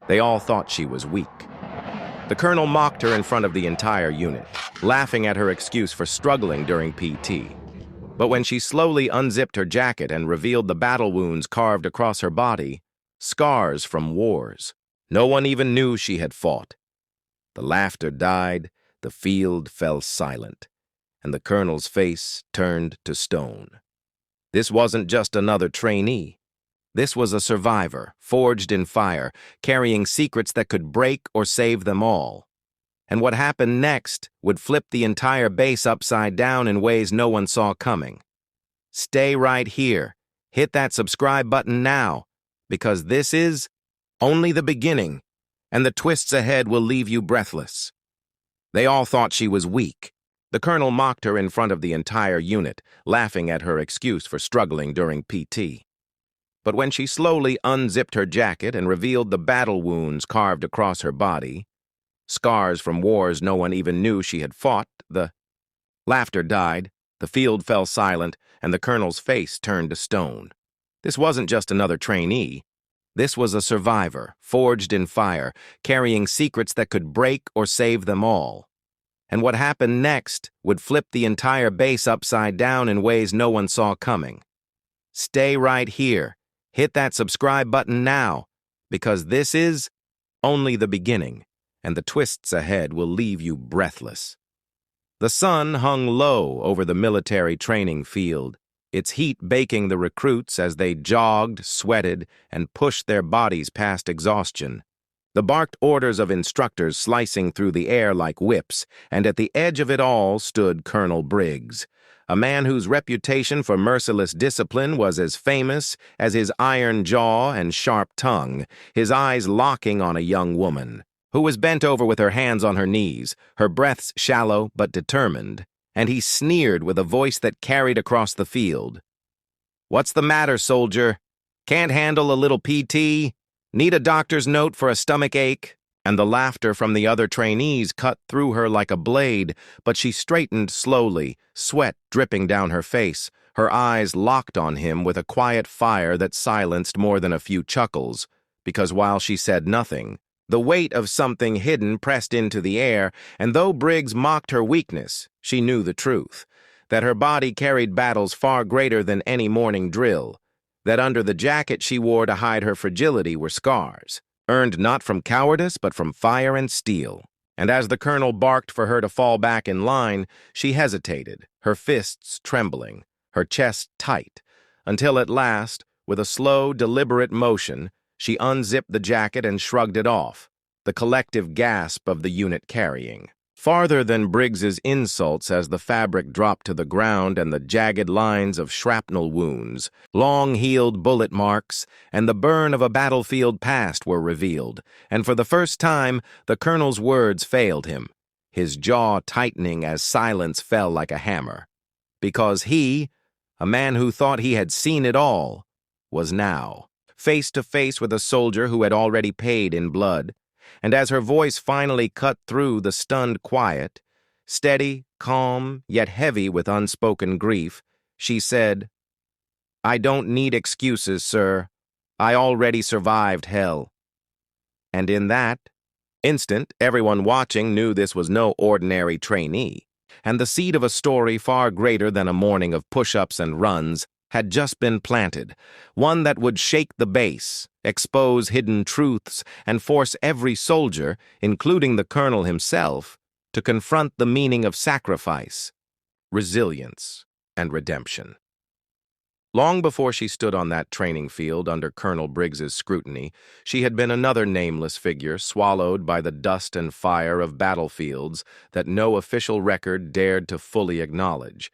They all thought she was weak. The colonel mocked her in front of the entire unit, laughing at her excuse for struggling during PT. But when she slowly unzipped her jacket and revealed the battle wounds carved across her body, scars from wars, no one even knew she had fought. The laughter died, the field fell silent, and the colonel's face turned to stone. This wasn't just another trainee. This was a survivor, forged in fire, carrying secrets that could break or save them all. And what happened next would flip the entire base upside down in ways no one saw coming. Stay right here. Hit that subscribe button now, because this is only the beginning, and the twists ahead will leave you breathless. They all thought she was weak. The colonel mocked her in front of the entire unit, laughing at her excuse for struggling during PT. But when she slowly unzipped her jacket and revealed the battle wounds carved across her body, scars from wars no one even knew she had fought, the laughter died, the field fell silent, and the colonel's face turned to stone. This wasn't just another trainee. This was a survivor, forged in fire, carrying secrets that could break or save them all. And what happened next would flip the entire base upside down in ways no one saw coming. Stay right here. Hit that subscribe button now, because this is only the beginning, and the twists ahead will leave you breathless. The sun hung low over the military training field, its heat baking the recruits as they jogged, sweated, and pushed their bodies past exhaustion. The barked orders of instructors slicing through the air like whips, and at the edge of it all stood Colonel Briggs, a man whose reputation for merciless discipline was as famous as his iron jaw and sharp tongue, his eyes locking on a young woman, who was bent over with her hands on her knees, her breaths shallow but determined, and he sneered with a voice that carried across the field. "What's the matter, soldier? Can't handle a little PT? Need a doctor's note for a stomach ache?" And the laughter from the other trainees cut through her like a blade, but she straightened slowly, sweat dripping down her face, her eyes locked on him with a quiet fire that silenced more than a few chuckles, because while she said nothing, the weight of something hidden pressed into the air, and though Briggs mocked her weakness, she knew the truth, that her body carried battles far greater than any morning drill, that under the jacket she wore to hide her fragility were scars, earned not from cowardice but from fire and steel. And as the colonel barked for her to fall back in line, she hesitated, her fists trembling, her chest tight, until at last, with a slow, deliberate motion, she unzipped the jacket and shrugged it off, the collective gasp of the unit carrying. Farther than Briggs's insults as the fabric dropped to the ground and the jagged lines of shrapnel wounds, long-heeled bullet marks, and the burn of a battlefield past were revealed, and for the first time the colonel's words failed him, his jaw tightening as silence fell like a hammer. Because he, a man who thought he had seen it all, was now face to face with a soldier who had already paid in blood. And as her voice finally cut through the stunned quiet, steady, calm, yet heavy with unspoken grief, she said, "I don't need excuses, sir. I already survived hell." And in that instant, everyone watching knew this was no ordinary trainee, and the seed of a story far greater than a morning of push-ups and runs had just been planted, one that would shake the base, expose hidden truths, and force every soldier, including the colonel himself, to confront the meaning of sacrifice, resilience, and redemption. Long before she stood on that training field under Colonel Briggs's scrutiny, she had been another nameless figure swallowed by the dust and fire of battlefields that no official record dared to fully acknowledge.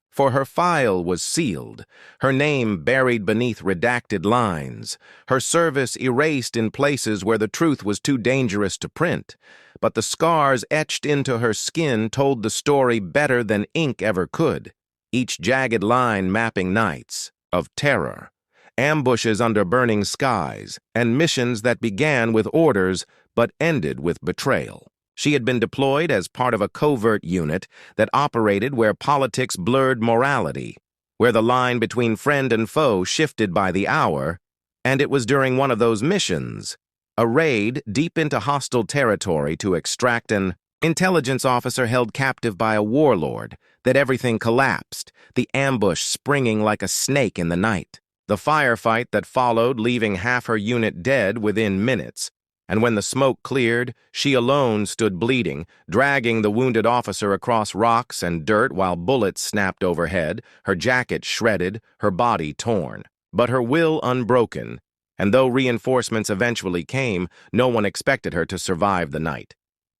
For her file was sealed, her name buried beneath redacted lines, her service erased in places where the truth was too dangerous to print. But the scars etched into her skin told the story better than ink ever could, each jagged line mapping nights of terror, ambushes under burning skies, and missions that began with orders but ended with betrayal. She had been deployed as part of a covert unit that operated where politics blurred morality, where the line between friend and foe shifted by the hour, and it was during one of those missions A raid deep into hostile territory to extract an intelligence officer held captive by a warlord, that everything collapsed, the ambush springing like a snake in the night. The firefight that followed, leaving half her unit dead within minutes. And when the smoke cleared, she alone stood bleeding, dragging the wounded officer across rocks and dirt while bullets snapped overhead, her jacket shredded, her body torn, but her will unbroken. And though reinforcements eventually came, no one expected her to survive the night.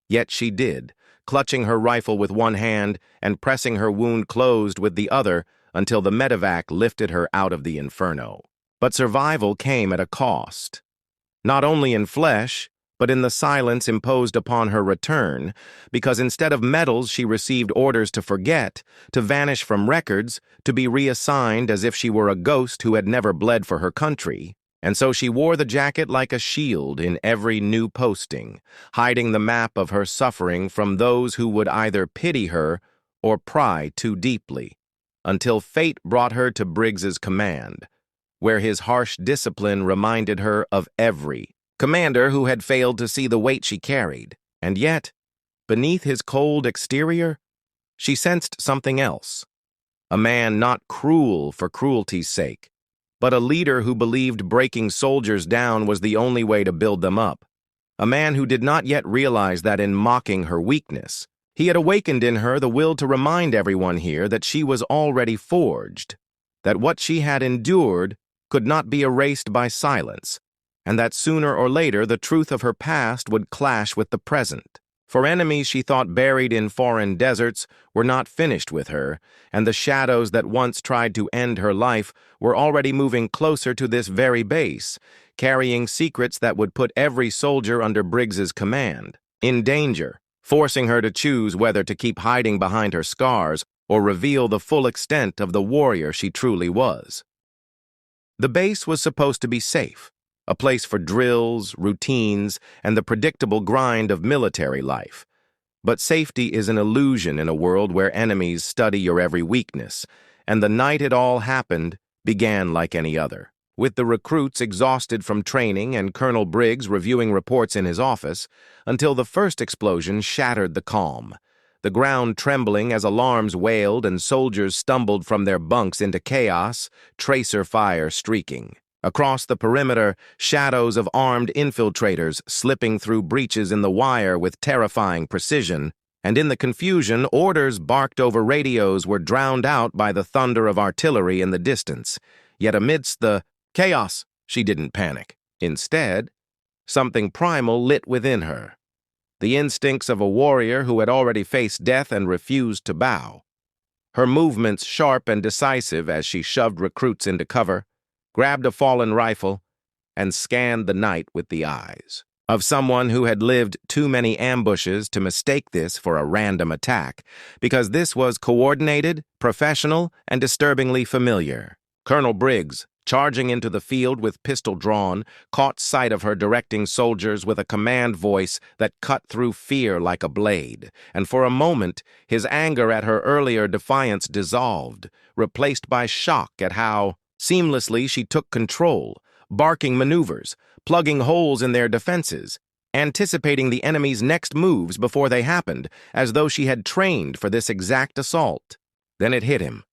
Yet she did, clutching her rifle with one hand and pressing her wound closed with the other until the medevac lifted her out of the inferno. But survival came at a cost. Not only in flesh, but in the silence imposed upon her return, because instead of medals she received orders to forget, to vanish from records, to be reassigned as if she were a ghost who had never bled for her country. And so she wore the jacket like a shield in every new posting, hiding the map of her suffering from those who would either pity her or pry too deeply, until fate brought her to Briggs's command, where his harsh discipline reminded her of every commander who had failed to see the weight she carried. And yet, beneath his cold exterior, she sensed something else. A man not cruel for cruelty's sake, but a leader who believed breaking soldiers down was the only way to build them up. A man who did not yet realize that in mocking her weakness, he had awakened in her the will to remind everyone here that she was already forged, that what she had endured could not be erased by silence, and that sooner or later the truth of her past would clash with the present. For enemies she thought buried in foreign deserts were not finished with her, and the shadows that once tried to end her life were already moving closer to this very base, carrying secrets that would put every soldier under Briggs's command in danger, forcing her to choose whether to keep hiding behind her scars or reveal the full extent of the warrior she truly was. The base was supposed to be safe, a place for drills, routines, and the predictable grind of military life. But safety is an illusion in a world where enemies study your every weakness, and the night it all happened began like any other. With the recruits exhausted from training and Colonel Briggs reviewing reports in his office, until the first explosion shattered the calm, the ground trembling as alarms wailed and soldiers stumbled from their bunks into chaos, tracer fire streaking. Across the perimeter, shadows of armed infiltrators slipping through breaches in the wire with terrifying precision, and in the confusion, orders barked over radios were drowned out by the thunder of artillery in the distance. Yet amidst the chaos, she didn't panic. Instead, something primal lit within her. The instincts of a warrior who had already faced death and refused to bow. Her movements sharp and decisive as she shoved recruits into cover, grabbed a fallen rifle, and scanned the night with the eyes of someone who had lived too many ambushes to mistake this for a random attack, because this was coordinated, professional, and disturbingly familiar. Colonel Briggs, charging into the field with pistol drawn, caught sight of her directing soldiers with a command voice that cut through fear like a blade, and for a moment his anger at her earlier defiance dissolved, replaced by shock at how seamlessly she took control, barking maneuvers, plugging holes in their defenses, anticipating the enemy's next moves before they happened, as though she had trained for this exact assault. Then it hit him.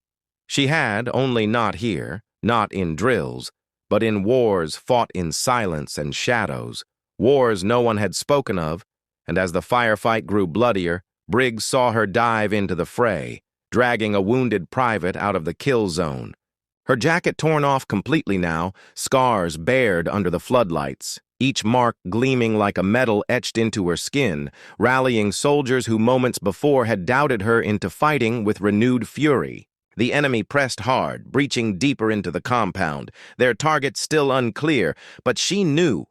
She had, only not here, not in drills, but in wars fought in silence and shadows, wars no one had spoken of, and as the firefight grew bloodier, Briggs saw her dive into the fray, dragging a wounded private out of the kill zone. Her jacket torn off completely now, scars bared under the floodlights, each mark gleaming like a metal etched into her skin, rallying soldiers who moments before had doubted her into fighting with renewed fury. The enemy pressed hard, breaching deeper into the compound, their target still unclear, but she knew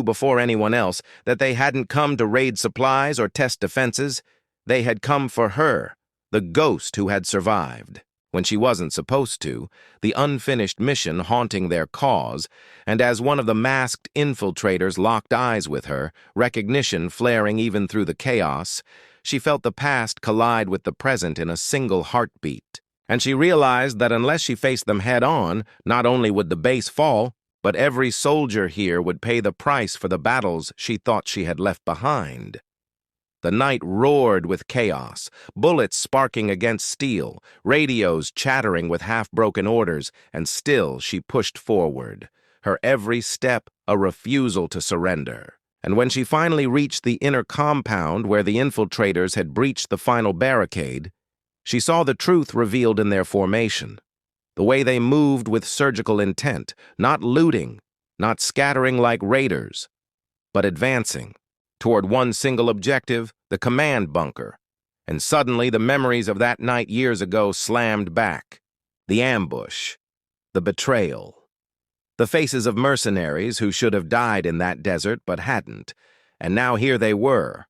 before anyone else that they hadn't come to raid supplies or test defenses. They had come for her, the ghost who had survived when she wasn't supposed to, the unfinished mission haunting their cause, and as one of the masked infiltrators locked eyes with her, recognition flaring even through the chaos, she felt the past collide with the present in a single heartbeat. And she realized that unless she faced them head-on, not only would the base fall, but every soldier here would pay the price for the battles she thought she had left behind. The night roared with chaos, bullets sparking against steel, radios chattering with half-broken orders, and still she pushed forward, her every step a refusal to surrender. And when she finally reached the inner compound where the infiltrators had breached the final barricade, she saw the truth revealed in their formation. The way they moved with surgical intent, not looting, not scattering like raiders, but advancing toward one single objective, the command bunker. And suddenly the memories of that night years ago slammed back. The ambush, the betrayal, the faces of mercenaries who should have died in that desert but hadn't, and now here they were,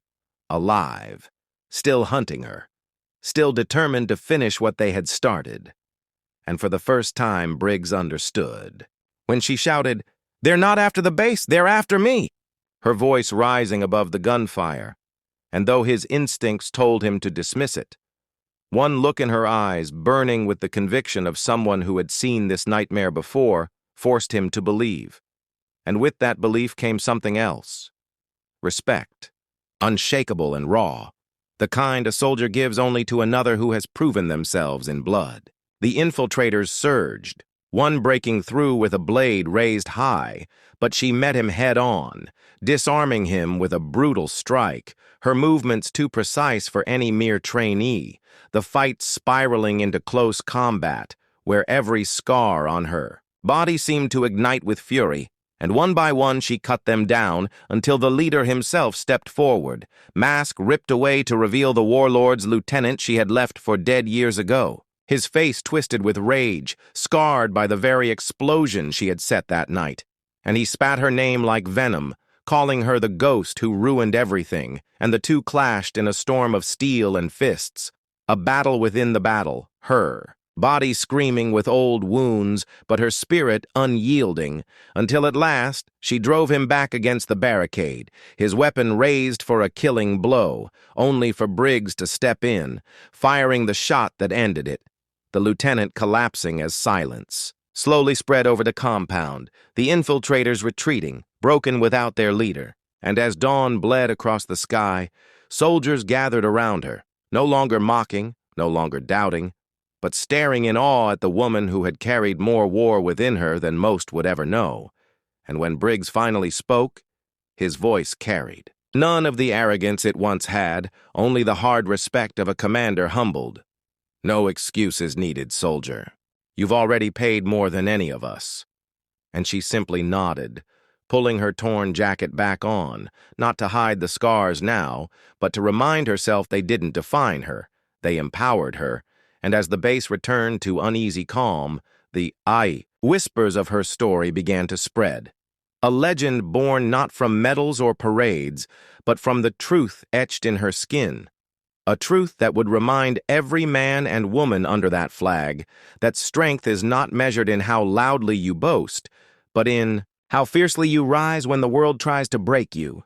alive, still hunting her, still determined to finish what they had started. And for the first time, Briggs understood. When she shouted, "They're not after the base, they're after me!" her voice rising above the gunfire, and though his instincts told him to dismiss it, one look in her eyes, burning with the conviction of someone who had seen this nightmare before, forced him to believe. And with that belief came something else. Respect. Unshakable and raw. The kind a soldier gives only to another who has proven themselves in blood. The infiltrators surged, one breaking through with a blade raised high, but she met him head-on, disarming him with a brutal strike, her movements too precise for any mere trainee, the fight spiraling into close combat, where every scar on her body seemed to ignite with fury, and one by one she cut them down until the leader himself stepped forward, mask ripped away to reveal the warlord's lieutenant she had left for dead years ago. His face twisted with rage, scarred by the very explosion she had set that night, and he spat her name like venom, calling her the ghost who ruined everything, and the two clashed in a storm of steel and fists, a battle within the battle, her body screaming with old wounds, but her spirit unyielding, until at last she drove him back against the barricade, his weapon raised for a killing blow, only for Briggs to step in, firing the shot that ended it, the lieutenant collapsing as silence slowly spread over the compound, the infiltrators retreating, broken without their leader. And as dawn bled across the sky, soldiers gathered around her, no longer mocking, no longer doubting, but staring in awe at the woman who had carried more war within her than most would ever know. And when Briggs finally spoke, his voice carried. None of the arrogance it once had, only the hard respect of a commander humbled. "No excuses needed, soldier. You've already paid more than any of us." And she simply nodded, pulling her torn jacket back on, not to hide the scars now, but to remind herself they didn't define her, they empowered her. And as the base returned to uneasy calm, the whispers of her story began to spread. A legend born not from medals or parades, but from the truth etched in her skin. A truth that would remind every man and woman under that flag that strength is not measured in how loudly you boast, but in how fiercely you rise when the world tries to break you.